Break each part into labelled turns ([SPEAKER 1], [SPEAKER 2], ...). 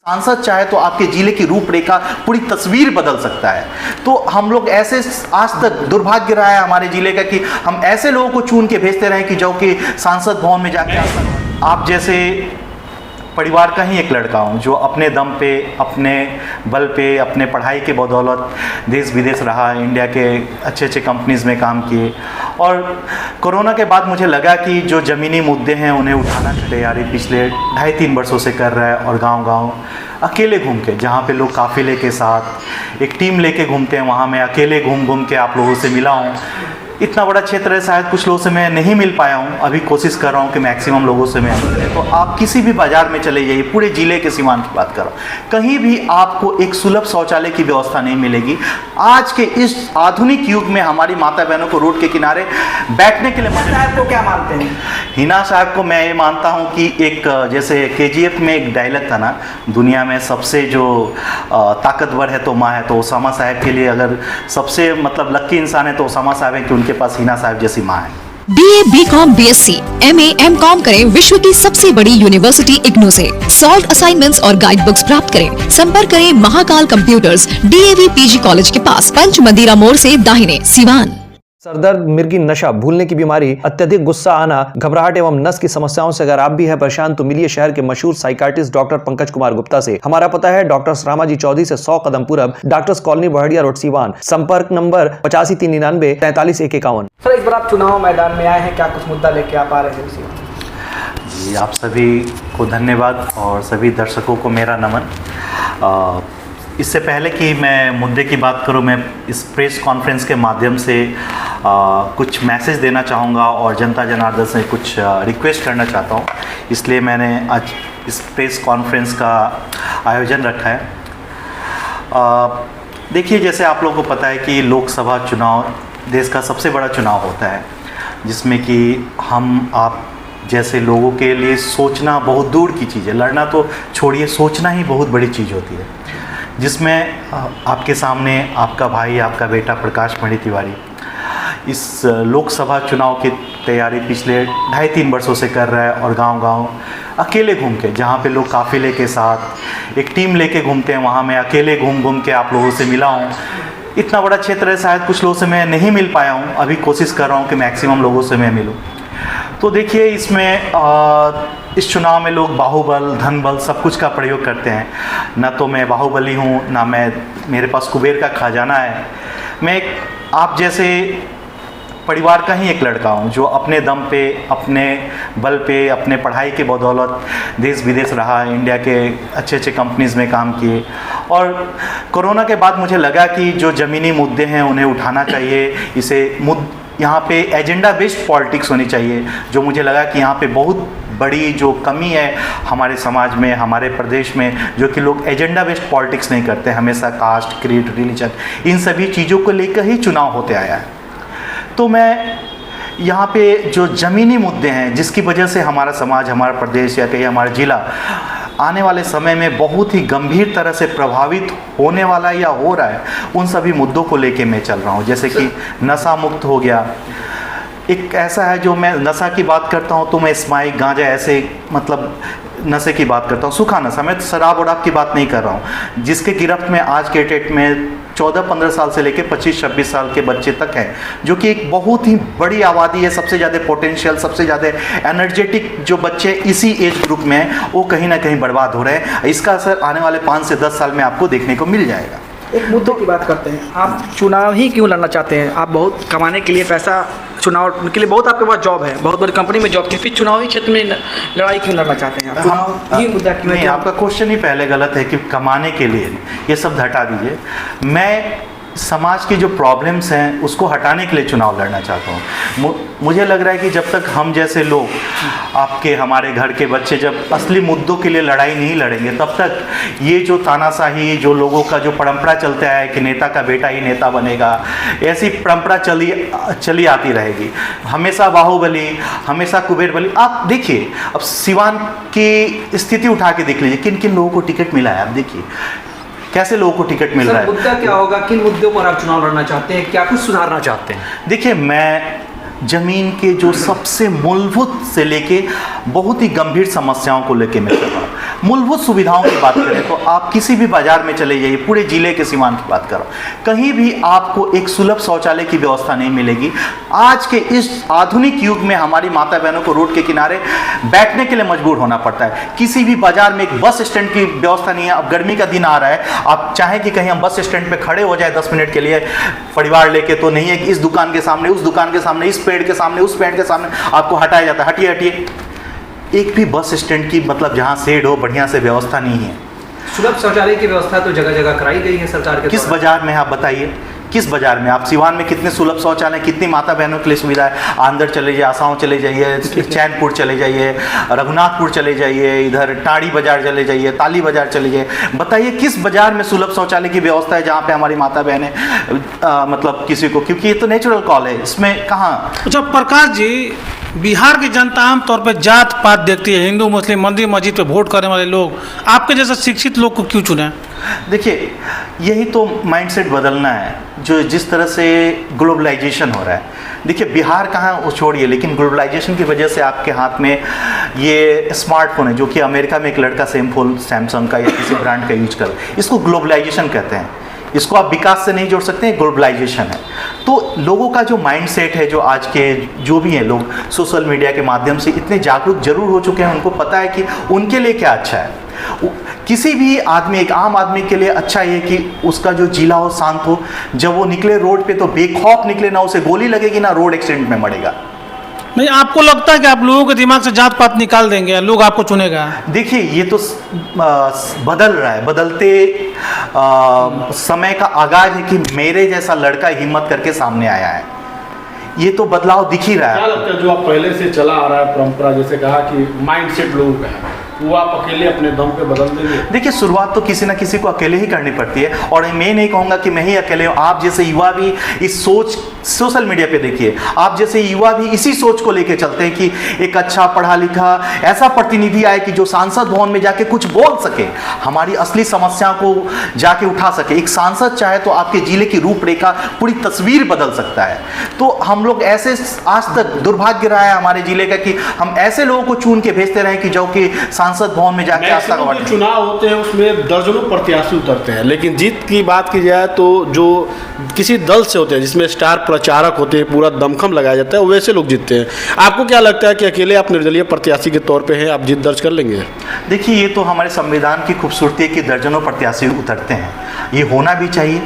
[SPEAKER 1] सांसद चाहे तो आपके जिले की रूपरेखा पूरी तस्वीर बदल सकता है। तो हम लोग ऐसे आज तक दुर्भाग्य रहा है हमारे जिले का कि हम ऐसे लोगों को चुन के भेजते रहे कि जो कि सांसद भवन में जाके आप जैसे परिवार का ही एक लड़का हूँ जो अपने दम पे, अपने बल पे, अपने पढ़ाई के बदौलत देश विदेश रहा, इंडिया के अच्छे अच्छे कंपनीज़ में काम किए। और कोरोना के बाद मुझे लगा कि जो ज़मीनी मुद्दे हैं उन्हें उठाना की तैयारी पिछले 2.5-3 वर्षों से कर रहा है। और गांव-गांव अकेले घूम के, जहाँ पे लोग काफ़िले के साथ एक टीम लेके घूमते हैं, वहाँ मैं अकेले घूम के आप लोगों से मिला हूँ। इतना बड़ा क्षेत्र है, शायद कुछ लोगों से मैं नहीं मिल पाया हूँ, अभी कोशिश कर रहा हूँ कि मैक्सिमम लोगों से मैं मिले। तो आप किसी भी बाज़ार में चले जाइए, पूरे ज़िले के सीमांत की बात कर रहा हूँ, कहीं भी आपको एक सुलभ शौचालय की व्यवस्था नहीं मिलेगी। आज के इस आधुनिक युग में हमारी माता बहनों को रोड के किनारे बैठने के लिए
[SPEAKER 2] साहब को क्या मानते हैं?
[SPEAKER 1] हिना साहब को मैं ये मानता हूँ कि एक जैसे KGF में एक डायलॉग था ना, दुनिया में सबसे जो ताकतवर है तो माँ है, तो ओसामा साहब के लिए अगर सबसे मतलब लक्की इंसान है तो ओसामा साहब है कि उनके पास हिना साहब जैसी माँ है।
[SPEAKER 3] BA, BCom, BSc, MA, MCom करें विश्व की सबसे बड़ी यूनिवर्सिटी इग्नू से। सॉल्व असाइनमेंट्स और गाइड बुक्स प्राप्त करें। संपर्क करें Mahakal computers, DAV PG college के पास, पंच मंदिरा मोड़ से दाहिने, सिवान।
[SPEAKER 4] सरदर्द, मिर्गी, नशा, भूलने की बीमारी, अत्यधिक गुस्सा आना, घबराहट एवं नस की समस्याओं से अगर आप भी हैं परेशान तो मिलिए शहर के मशहूर साइकाट्रिस्ट डॉक्टर पंकज कुमार गुप्ता से। हमारा पता है डॉक्टर रामाजी चौधरी से 100 कदम पूरब, doctors colony Bahadiya road, Siwan. संपर्क नंबर 85 399 43
[SPEAKER 2] सर, इस बार आप चुनाव मैदान में आए हैं, क्या कुछ मुद्दा लेके आप आ रहे हैं?
[SPEAKER 1] जी, आप सभी को धन्यवाद और सभी दर्शकों को मेरा नमन। इससे पहले कि मैं मुद्दे की बात करूं, मैं इस प्रेस कॉन्फ्रेंस के माध्यम से कुछ मैसेज देना चाहूँगा और जनता जनार्दन से कुछ रिक्वेस्ट करना चाहता हूँ, इसलिए मैंने आज इस प्रेस कॉन्फ्रेंस का आयोजन रखा है। देखिए, जैसे आप लोगों को पता है कि लोकसभा चुनाव देश का सबसे बड़ा चुनाव होता है, जिसमें कि हम आप जैसे लोगों के लिए सोचना बहुत दूर की चीज़ है, लड़ना तो छोड़िए, सोचना ही बहुत बड़ी चीज़ होती है, जिसमें आपके सामने आपका भाई, आपका बेटा प्रकाश मणि तिवारी इस लोकसभा चुनाव की तैयारी पिछले 2.5-3 वर्षों से कर रहा है। और गांव-गांव अकेले घूम के, जहाँ पे लोग काफ़िले के साथ एक टीम लेके घूमते हैं, वहाँ मैं अकेले घूम के आप लोगों से मिला हूँ। इतना बड़ा क्षेत्र है, शायद कुछ लोगों से मैं नहीं मिल पाया हूँ, अभी कोशिश कर रहा हूँ कि मैक्सिमम लोगों से मैं मिलूँ। तो देखिए, इसमें इस चुनाव में लोग बाहुबल, धनबल सब कुछ का प्रयोग करते हैं। ना तो मैं बाहुबली हूँ, ना मेरे पास कुबेर का खजाना है। मैं आप जैसे परिवार का ही एक लड़का हूँ जो अपने दम पे, अपने बल पे, अपने पढ़ाई के बदौलत देश विदेश रहा, इंडिया के अच्छे अच्छे कंपनीज़ में काम किए। और कोरोना के बाद मुझे लगा कि जो ज़मीनी मुद्दे हैं उन्हें उठाना चाहिए, यहाँ पे एजेंडा बेस्ड पॉलिटिक्स होनी चाहिए, जो मुझे लगा कि यहाँ पे बहुत बड़ी जो कमी है हमारे समाज में, हमारे प्रदेश में, जो कि लोग एजेंडा बेस्ड पॉलिटिक्स नहीं करते, हमेशा कास्ट, क्रीड, रिलीजन, इन सभी चीज़ों को लेकर ही चुनाव होते आया है। तो मैं यहाँ पे जो ज़मीनी मुद्दे हैं जिसकी वजह से हमारा समाज, हमारा प्रदेश या कहीं हमारा ज़िला आने वाले समय में बहुत ही गंभीर तरह से प्रभावित होने वाला या हो रहा है, उन सभी मुद्दों को लेके मैं चल रहा हूँ। जैसे कि नशा मुक्त हो गया, एक ऐसा है जो मैं नशा की बात करता हूँ तो मैं स्माइक, गांजा, ऐसे मतलब नशे की बात करता हूँ, सूखा नशा, मैं शराब वराब की बात नहीं कर रहा हूँ, जिसके गिरफ्त में आज के डेट में 14-15 साल से लेकर 25-26 साल के बच्चे तक हैं, जो कि एक बहुत ही बड़ी आबादी है। सबसे ज़्यादा पोटेंशियल, सबसे ज़्यादा एनर्जेटिक जो बच्चे इसी एज ग्रुप में हैं, वो कहीं ना कहीं बर्बाद हो रहे हैं। इसका असर आने वाले 5 से 10 साल में आपको देखने को मिल जाएगा।
[SPEAKER 2] एक मुद्दों की बात करते हैं, आप चुनाव ही क्यों लड़ना चाहते हैं? आप बहुत कमाने के लिए पैसा, चुनाव के लिए बहुत आपके पास जॉब है, बहुत बड़ी कंपनी में जॉब की, फिर चुनावी क्षेत्र में लड़ाई क्यों लड़ना चाहते हैं? चुनाव ये मुद्दा क्यों
[SPEAKER 1] नहीं, आपका क्वेश्चन ही पहले गलत है कि कमाने के लिए, ये सब हटा दीजिए। मैं समाज की जो प्रॉब्लम्स हैं उसको हटाने के लिए चुनाव लड़ना चाहता हूँ। मुझे लग रहा है कि जब तक हम जैसे लोग, आपके, हमारे घर के बच्चे जब असली मुद्दों के लिए लड़ाई नहीं लड़ेंगे, तब तक ये जो तानाशाही, जो लोगों का जो परंपरा चलता है कि नेता का बेटा ही नेता बनेगा, ऐसी परंपरा चली आती रहेगी। हमेशा बाहुबली, हमेशा कुबेर बली। आप देखिए, अब सिवान की स्थिति उठा के देख लीजिए, किन किन लोगों को टिकट मिला है, आप देखिए कैसे लोगों को टिकट मिल रहा है।
[SPEAKER 2] मुद्दा क्या होगा, किन मुद्दों पर आप चुनाव लड़ना चाहते हैं, क्या कुछ सुधारना चाहते हैं?
[SPEAKER 1] देखिए, मैं ज़मीन के जो सबसे मूलभूत से लेके बहुत ही गंभीर समस्याओं को लेके मैं कर रहा हूँ। मूलभूत सुविधाओं की बात करें तो आप किसी भी बाजार में चले जाइए, पूरे जिले के सीमांत की बात करो, कहीं भी आपको एक सुलभ शौचालय की व्यवस्था नहीं मिलेगी। आज के इस आधुनिक युग में हमारी माता बहनों को रोड के किनारे बैठने के लिए मजबूर होना पड़ता है। किसी भी बाजार में एक बस स्टैंड की व्यवस्था नहीं है। अब गर्मी का दिन आ रहा है, आप चाहें कि कहीं हम बस स्टैंड पे खड़े हो जाए 10 मिनट के लिए परिवार लेके, तो नहीं है कि इस दुकान के सामने, उस दुकान के सामने, इस पेड़ के सामने, उस पेड़ के सामने आपको हटाया जाता है, हटिए हटिए। एक भी बस स्टैंड की मतलब जहाँ शेड हो बढ़िया से व्यवस्था नहीं है।
[SPEAKER 2] सुलभ शौचालय की व्यवस्था तो जगह जगह कराई गई है सरकार के।
[SPEAKER 1] किस बाजार में आप बताइए, किस बाजार में? आप सिवान में कितने सुलभ शौचालय, कितनी माता बहनों के लिए सुविधा है। आंदर चले जाइए, आसाओं चले जाइए, चैनपुर चले जाइए, रघुनाथपुर चले जाइए, इधर टाड़ी बाजार चले जाइए, ताली बाजार चले जाइए, बताइए किस बाजार में सुलभ शौचालय की व्यवस्था है जहाँ पे हमारी माता बहनें मतलब किसी को, क्योंकि ये तो नेचुरल कॉल है, इसमें कहाँ।
[SPEAKER 5] अच्छा प्रकाश जी, बिहार की जनता आमतौर पर जात पात देखती है, हिंदू मुस्लिम, मंदिर मस्जिद पे वोट करने वाले लोग आपके जैसे शिक्षित लोग को क्यों चुने?
[SPEAKER 1] देखिए, यही तो माइंडसेट बदलना है, जो जिस तरह से ग्लोबलाइजेशन हो रहा है। देखिए, बिहार कहाँ वो छोड़िए, लेकिन ग्लोबलाइजेशन की वजह से आपके हाथ में ये स्मार्टफोन है, जो कि अमेरिका में एक लड़का सेम फोन सैमसंग का या किसी ब्रांड का यूज कर, इसको ग्लोबलाइजेशन कहते हैं। इसको आप विकास से नहीं जोड़ सकते, ग्लोबलाइजेशन है। तो लोगों का जो माइंडसेट है, जो आज के जो भी हैं लोग सोशल मीडिया के माध्यम से इतने जागरूक जरूर हो चुके हैं, उनको पता है कि उनके लिए क्या अच्छा है। किसी भी आदमी, एक आम आदमी के लिए अच्छा ये कि उसका जो जिला हो शांत हो, जब वो निकले रोड पे तो बेखौफ निकले, ना उसे गोली लगेगी ना रोड एक्सीडेंट में मरेगा।
[SPEAKER 5] नहीं, आपको लगता है कि आप लोगों के दिमाग से जात पात निकाल देंगे, लोग आपको चुनेगा?
[SPEAKER 1] देखिए, ये तो बदल रहा है, बदलते समय का आगाज है कि मेरे जैसा लड़का हिम्मत करके सामने आया है। ये तो बदलाव दिख ही रहा है।
[SPEAKER 6] क्या लगता है जो आप पहले से चला आ रहा है परंपरा, जैसे कहा कि माइंडसेट लोगों का है, वो आप अकेले अपने दम पे बदल देंगे?
[SPEAKER 1] देखिए, शुरुआत तो किसी ना किसी को अकेले ही करनी पड़ती है, और मैं नहीं कहूँगा कि मैं ही अकेले हूँ। आप जैसे युवा भी इस सोच, सोशल मीडिया पे देखिए, आप जैसे युवा भी इसी सोच को लेके चलते हैं कि एक अच्छा पढ़ा लिखा ऐसा प्रतिनिधि आए कि जो सांसद भवन में जाके कुछ बोल सके, हमारी असली समस्या को जाके उठा सके। एक सांसद चाहे तो आपके जिले की रूपरेखा, पूरी तस्वीर बदल सकता है। तो हम लोग ऐसे, आज तक दुर्भाग्य रहा है हमारे जिले का कि हम ऐसे लोगों को चुन के भेजते रहे कि जो कि सांसद भवन में जाके आस्था का
[SPEAKER 6] चुनाव होते हैं उसमें दर्जनों प्रत्याशी उतरते हैं, लेकिन जीत की बात की जाए तो जो किसी दल से होते हैं, जिसमें स्टार प्रचारक होते हैं, पूरा दमखम लगाया जाता है, वैसे लोग जीतते हैं। आपको क्या लगता है कि अकेले आप निर्दलीय प्रत्याशी के तौर पे हैं, आप जीत दर्ज कर लेंगे?
[SPEAKER 1] देखिए, ये तो हमारे संविधान की खूबसूरती है कि दर्जनों प्रत्याशी उतरते हैं, ये होना भी चाहिए।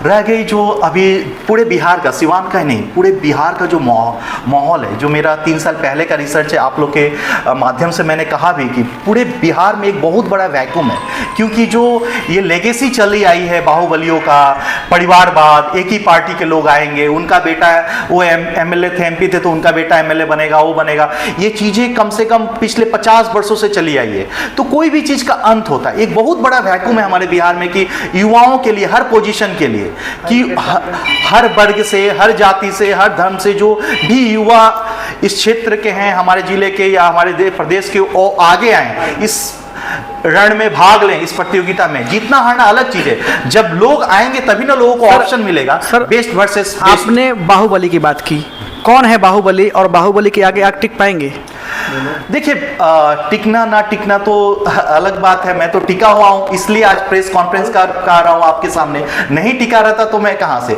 [SPEAKER 1] रह गई जो अभी पूरे बिहार का, सिवान का ही नहीं, पूरे बिहार का जो माहौल है, जो मेरा 3 साल पहले का रिसर्च है, आप लोग के माध्यम से मैंने कहा भी कि पूरे बिहार में एक बहुत बड़ा वैक्यूम है, क्योंकि जो ये लेगेसी चली आई है बाहुबलियों का, परिवारवाद, एक ही पार्टी के लोग आएंगे, उनका बेटा वो एमएलए थे, एमपी थे तो उनका बेटा एमएलए बनेगा, वो बनेगा, ये चीज़ें कम से कम पिछले 50 वर्षों से चली आई है। तो कोई भी चीज़ का अंत होता है। एक बहुत बड़ा वैक्यूम है हमारे बिहार में कि युवाओं के लिए, हर पोजीशन के लिए, कि हर वर्ग से, हर जाति से, हर धर्म से जो भी युवा इस क्षेत्र के हैं, हमारे जिले के या हमारे प्रदेश के, वो आगे आए, इस रण में भाग लें, इस प्रतियोगिता में। जीतना हारना अलग चीज है, जब लोग आएंगे तभी ना लोगों को ऑप्शन मिलेगा।
[SPEAKER 2] Sir,
[SPEAKER 1] best versus best.
[SPEAKER 2] आपने बाहुबली की बात की, कौन है बाहुबली और बाहुबली के आगे आप टिक पाएंगे?
[SPEAKER 1] देखिए, टिकना ना टिकना तो अलग बात है। मैं तो टिका हुआ हूं, इसलिए आज प्रेस कॉन्फ्रेंस कर रहा हूं आपके सामने। नहीं टिका रहता तो मैं कहां से।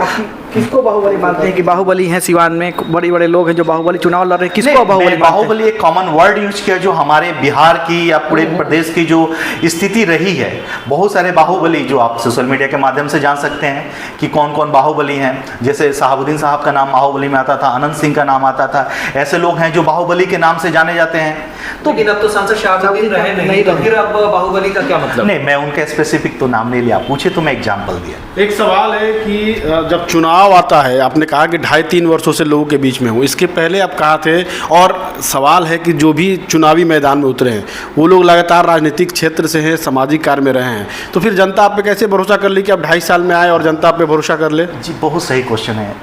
[SPEAKER 2] किसको बाहुबली मानते हैं कि बाहुबली है? सिवान में बड़े बड़े लोग हैं जो बाहुबली चुनाव लड़ रहे हैं, किसको बाहुबली?
[SPEAKER 1] बाहुबली एक कॉमन वर्ड यूज किया जो हमारे बिहार की या पूरे प्रदेश की जो स्थिति रही है। बहुत सारे बाहुबली जो आप सोशल मीडिया के माध्यम से जान सकते हैं कि कौन कौन बाहुबली हैं। जैसे शहाबुद्दीन साहब का नाम बाहुबली में आता था, अनंत सिंह का नाम आता था। ऐसे लोग हैं जो बाहुबली के नाम से जाने जाते हैं।
[SPEAKER 2] तो लेकिन अब तो सांसद शहाबुद्दीन रहे नहीं, तो फिर अब बाहुबली का क्या मतलब?
[SPEAKER 1] नहीं, मैं उनका स्पेसिफिक तो नाम नहीं लिया, पूछे तो मैं एग्जाम्पल दिया।
[SPEAKER 6] एक सवाल है कि जब चुनाव आता है, आपने कहा कि 2.5-3 वर्षों से लोगों के बीच में हूँ, इसके पहले आप कहा थे, और सवाल है कि जो भी चुनावी मैदान में उतरे हैं वो लोग लगातार राजनीतिक क्षेत्र से हैं, सामाजिक कार्य में रहे हैं, तो फिर जनता आप पे कैसे भरोसा कर ली कि आप 2.5 साल में आए और जनता आप पे भरोसा कर ले?
[SPEAKER 1] जी, बहुत सही क्वेश्चन है।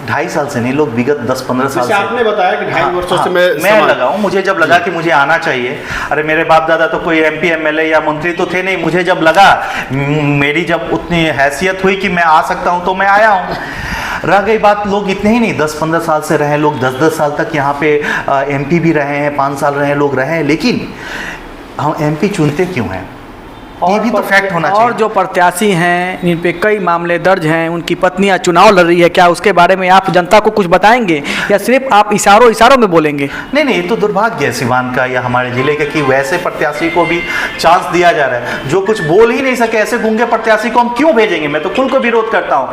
[SPEAKER 1] 2.5 साल से नहीं, लोग विगत 10-15 साल से।
[SPEAKER 6] आपने बताया कि 2.5 वर्षों से
[SPEAKER 1] मैं लगा हूँ। मुझे जब लगा कि मुझे आना चाहिए, अरे मेरे बाप दादा तो कोई MP MLA या मंत्री तो थे नहीं, मुझे जब लगा, मेरी जब उतनी हैसियत हुई कि मैं आ सकता हूँ तो मैं आया हूँ। रह गई बात, लोग इतने ही नहीं 10-15 साल से रहे, लोग 10-10 साल तक यहाँ पे MP भी रहे हैं, 5 साल रहे हैं, लोग रहे हैं। लेकिन हम एमपी चुनते क्यों हैं, ये भी तो फैक्ट होना
[SPEAKER 2] और
[SPEAKER 1] चाहिए।
[SPEAKER 2] जो प्रत्याशी हैं जिन पे कई मामले दर्ज हैं, उनकी पत्नियां चुनाव लड़ रही है, क्या उसके बारे में आप जनता को कुछ बताएंगे या सिर्फ आप इशारों में बोलेंगे?
[SPEAKER 1] नहीं नहीं, ये तो दुर्भाग्य है सिवान का या हमारे जिले का कि वैसे प्रत्याशी को भी चांस दिया जा रहा है जो कुछ बोल ही नहीं सके। ऐसे गूंगे प्रत्याशी को हम क्यों भेजेंगे? मैं तो खुल को विरोध करता हूँ।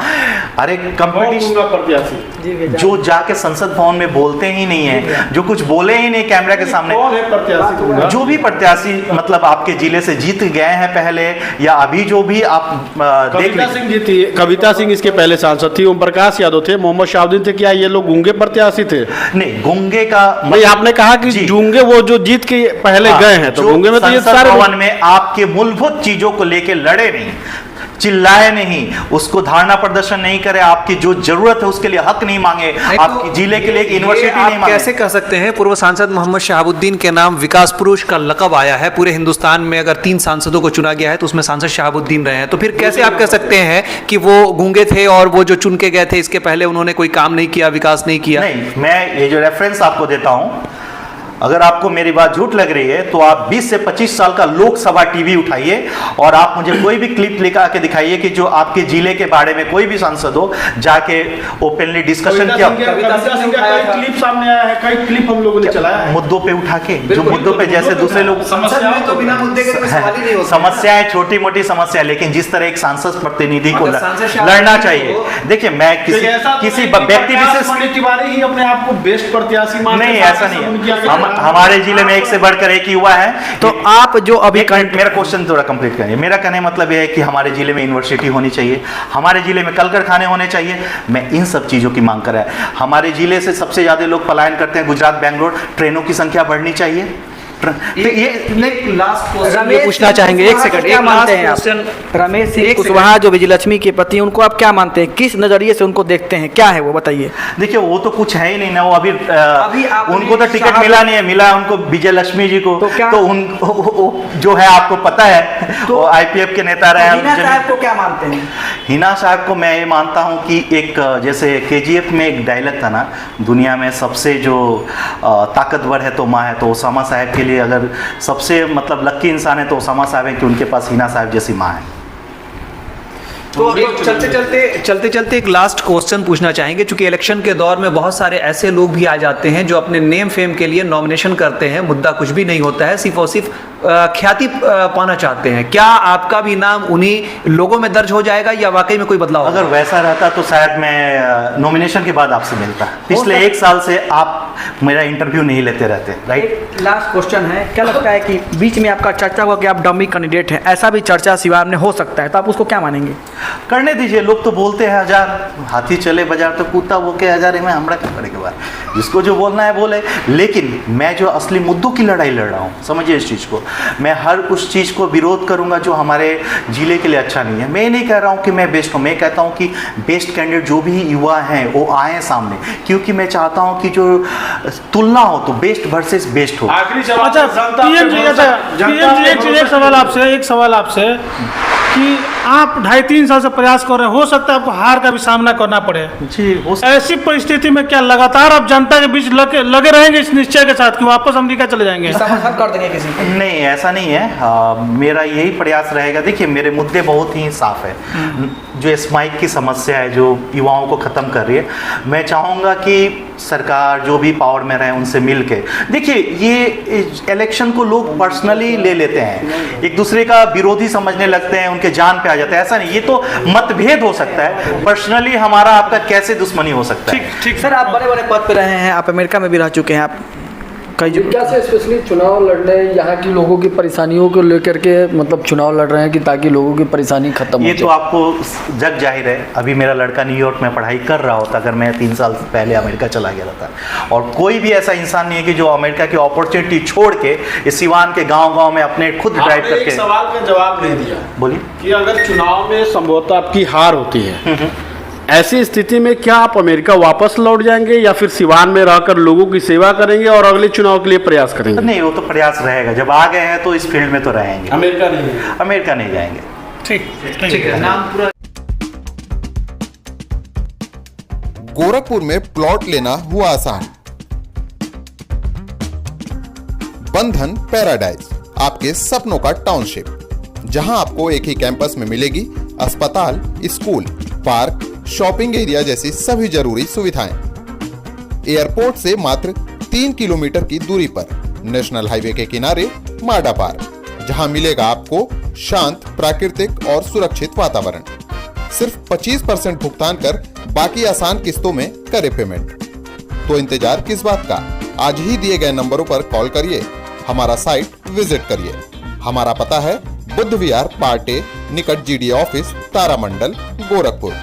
[SPEAKER 1] अरे कंपटीशन
[SPEAKER 6] प्रत्याशी
[SPEAKER 1] जो जाके संसद भवन में बोलते ही नहीं है, जो कुछ बोले ही नहीं कैमरा के सामने,
[SPEAKER 6] कौन है प्रत्याशी?
[SPEAKER 1] जो भी प्रत्याशी मतलब आपके जिले से जीत गए हैं पहले या अभी जो भी आप देख
[SPEAKER 6] कविता सिंह जी थी, कविता सिंह इसके पहले सांसद थी, ओम प्रकाश यादव थे, मोहम्मद शाहउद्दीन थे, क्या ये लोग गूंगे प्रत्याशी थे?
[SPEAKER 1] नहीं, गूंगे का
[SPEAKER 6] भाई आपने कहा कि
[SPEAKER 1] जी।
[SPEAKER 6] गूंगे वो जो जीत के पहले गए हैं, तो
[SPEAKER 1] जो
[SPEAKER 6] गूंगे में तो ये
[SPEAKER 1] संसद
[SPEAKER 6] सारे
[SPEAKER 1] भवन में आपके मूलभूत चीजों को लेके लड़े नहीं, चिल्लाए नहीं, उसको धारणा प्रदर्शन नहीं करे, आपकी जो जरूरत है उसके लिए हक नहीं मांगे, आपके जिले के लिए एक यूनिवर्सिटी नहीं
[SPEAKER 4] आप
[SPEAKER 1] मांगे।
[SPEAKER 4] कैसे कह सकते हैं पूर्व सांसद मोहम्मद शहाबुद्दीन के नाम विकास पुरुष का लकब आया है पूरे हिंदुस्तान में? अगर 3 सांसदों को चुना गया है तो उसमें सांसद शहाबुद्दीन रहे हैं, तो फिर कैसे आप कह सकते हैं कि वो गूंगे थे और वो जो चुन के गए थे इसके पहले उन्होंने कोई काम नहीं किया, विकास नहीं किया?
[SPEAKER 1] नहीं, मैं ये जो रेफरेंस आपको देता हूं, अगर आपको मेरी बात झूठ लग रही है तो आप 20 से 25 साल का लोकसभा टीवी उठाइए और आप मुझे कोई भी क्लिप लिखा के दिखाइए कि जो आपके जिले के बारे में कोई भी सांसद हो जाके ओपनली डिस्कशन किया,
[SPEAKER 6] क्लिप सामने आया है, कई क्लिप हम लोगों ने चलाया है
[SPEAKER 1] मुद्दों पे उठा के, जो मुद्दों पे जैसे दूसरे लोग समस्याएं छोटी मोटी समस्या, लेकिन जिस तरह एक सांसद प्रतिनिधि को लड़ना चाहिए। देखिए मैं किसी व्यक्ति विशेष
[SPEAKER 6] तिवारी ही अपने आप को बेस्ट प्रत्याशी
[SPEAKER 1] नहीं, ऐसा नहीं है। हमारे जिले में एक से बढ़कर एक युवा है।
[SPEAKER 2] तो आप जो अभी
[SPEAKER 1] मेरा क्वेश्चन थोड़ा कंप्लीट करिए। मेरा कहने मतलब यह है कि हमारे जिले में यूनिवर्सिटी होनी चाहिए, हमारे जिले में कल कारखाने होने चाहिए। मैं इन सब चीज़ों की मांग कर रहा है। हमारे जिले से सबसे ज़्यादा लोग पलायन करते हैं गुजरात, बेंगलोर, ट्रेनों की संख्या बढ़नी चाहिए। तो ये
[SPEAKER 4] लास्ट क्वेश्चन
[SPEAKER 2] रमेश
[SPEAKER 4] पूछना चाहेंगे, एक सेकंड,
[SPEAKER 2] क्या
[SPEAKER 4] एक
[SPEAKER 2] मानते हैं
[SPEAKER 4] लास्ट
[SPEAKER 2] आप?
[SPEAKER 4] क्वेश्चन।
[SPEAKER 2] रमेश सिंह
[SPEAKER 4] एक
[SPEAKER 2] कुशवाहा जो विजयलक्ष्मी के पति हैं, उनको आप क्या मानते हैं? किस नजरिए से उनको देखते हैं? क्या है वो बताइए।
[SPEAKER 1] देखिए वो तो कुछ है ही नहीं ना, वो अभी
[SPEAKER 2] आपने
[SPEAKER 1] उनको तो टिकट मिला नहीं है, मिला उनको विजय लक्ष्मी जी को।
[SPEAKER 2] तो क्या-
[SPEAKER 1] तो उन जो है आपको पता है वो आईपीएफ के नेता रहे
[SPEAKER 2] हिना
[SPEAKER 1] हैं।
[SPEAKER 2] साहब को क्या मानते हैं?
[SPEAKER 1] हिना साहब को मैं ये मानता हूँ कि एक जैसे केजीएफ में एक डायलॉग था ना, दुनिया में सबसे जो ताकतवर है तो माँ है, तो ओसामा साहब के लिए अगर सबसे मतलब लक्की इंसान है तो ओसामा साहब है कि उनके पास हिना साहब जैसी माँ है।
[SPEAKER 4] तो चलते चलते एक लास्ट क्वेश्चन पूछना चाहेंगे, क्योंकि इलेक्शन के दौर में बहुत सारे ऐसे लोग भी आ जाते हैं जो अपने नेम फेम के लिए नॉमिनेशन करते हैं, मुद्दा कुछ भी नहीं होता है, सिर्फ और सिर्फ ख्याति पाना चाहते हैं। क्या आपका भी नाम उन्हीं लोगों में दर्ज हो जाएगा या वाकई में कोई बदलाव होगा?
[SPEAKER 1] अगर वैसा रहता तो शायद मैं नॉमिनेशन के बाद आपसे मिलता। पिछले 1 साल से आप मेरा इंटरव्यू नहीं लेते रहते, राइट?
[SPEAKER 2] एक लास्ट क्वेश्चन है, क्या लगता है कि बीच में आपका चर्चा हुआ कि आप डमी कैंडिडेट हैं, ऐसा भी चर्चा सिवान में हो सकता है, तो आप उसको क्या मानेंगे?
[SPEAKER 1] करने दीजिए, लोग तो बोलते हैं 1000 हाथी चले बाजार तो कूता वो के 1000 में हमरा क्या करे के बाद, जिसको जो बोलना है बोले। लेकिन मैं जो असली मुद्दों की लड़ाई लड़ रहा हूँ, समझिए इस चीज़ को, मैं हर उस चीज़ को विरोध करूँगा जो हमारे जिले के लिए अच्छा नहीं है। मैं नहीं कह रहा हूँ कि मैं बेस्ट हूँ, मैं कहता हूँ कि बेस्ट कैंडिडेट जो भी युवा हैं वो आए सामने, क्योंकि मैं चाहता हूँ कि जो तुलना हो तो बेस्ट वर्सेस बेस्ट हो।
[SPEAKER 6] आखिरी
[SPEAKER 5] अच्छा पीएम जी, एक सवाल आपसे कि आप 2.5-3 साल से प्रयास कर रहे हैं, हो सकता है आपको हार का भी सामना करना पड़े
[SPEAKER 1] जी,
[SPEAKER 5] ऐसी परिस्थिति में क्या लगातार आप जनता के बीच लगे रहेंगे इस निश्चय के साथ कि वापस अमेरिका चले जाएंगे?
[SPEAKER 2] समर्थन कर देंगे किसी को?
[SPEAKER 1] नहीं, ऐसा नहीं है। मेरा यही प्रयास रहेगा। देखिए मेरे मुद्दे बहुत ही साफ है। जो स्माइक की समस्या है जो युवाओं को ख़त्म कर रही है, मैं चाहूँगा कि सरकार जो भी पावर में रहे उनसे मिल के, देखिए ये इलेक्शन को लोग पर्सनली ले लेते हैं, एक दूसरे का विरोधी समझने लगते हैं, उनके जान पे आ जाता है। ऐसा नहीं, ये तो मतभेद हो सकता है, पर्सनली हमारा आपका कैसे दुश्मनी हो सकता है।
[SPEAKER 2] ठीक सर, आप बड़े बड़े पद पे रहे हैं, आप अमेरिका में भी रह चुके हैं, आप कई
[SPEAKER 7] क्या से स्पेशली चुनाव लड़ने यहाँ की लोगों की परेशानियों को लेकर के मतलब चुनाव लड़ रहे हैं कि ताकि लोगों की परेशानी खत्म हो
[SPEAKER 1] ये
[SPEAKER 7] जाए?
[SPEAKER 1] तो आपको जग जाहिर है। अभी मेरा लड़का न्यूयॉर्क में पढ़ाई कर रहा होता अगर मैं 3 साल पहले अमेरिका चला गया था, और कोई भी ऐसा इंसान नहीं है कि जो अमेरिका की अपॉर्चुनिटी छोड़ के इस सिवान के गांव-गांव में अपने खुद ड्राइव
[SPEAKER 6] आपने एक
[SPEAKER 1] करके।
[SPEAKER 6] सवाल का जवाब नहीं दिया।
[SPEAKER 1] बोलिए।
[SPEAKER 6] कि अगर चुनाव में संभवतः आपकी हार होती है, ऐसी स्थिति में क्या आप अमेरिका वापस लौट जाएंगे या फिर सिवान में रहकर लोगों की सेवा करेंगे और अगले चुनाव के लिए प्रयास करेंगे?
[SPEAKER 1] नहीं, वो तो प्रयास रहेगा। जब आ गए हैं तो इस फील्ड में तो रहेंगे।
[SPEAKER 6] अमेरिका नहीं,
[SPEAKER 1] अमेरिका नहीं जाएंगे।
[SPEAKER 5] ठीक है।
[SPEAKER 4] नाम पूरा
[SPEAKER 8] गोरखपुर में प्लॉट लेना हुआ आसान। बंधन पैराडाइज आपके सपनों का टाउनशिप, जहां आपको एक ही कैंपस में मिलेगी अस्पताल, स्कूल, पार्क, शॉपिंग एरिया जैसी सभी जरूरी सुविधाएं। एयरपोर्ट से मात्र 3 किलोमीटर की दूरी पर नेशनल हाईवे के किनारे माडा पार्क, जहां मिलेगा आपको शांत, प्राकृतिक और सुरक्षित वातावरण। सिर्फ 25% भुगतान कर बाकी आसान किस्तों में करे पेमेंट। तो इंतजार किस बात का? आज ही दिए गए नंबरों पर कॉल करिए, हमारा साइट विजिट करिए। हमारा पता है बुद्ध विहार पार्टे निकट GDA ऑफिस, तारामंडल, गोरखपुर।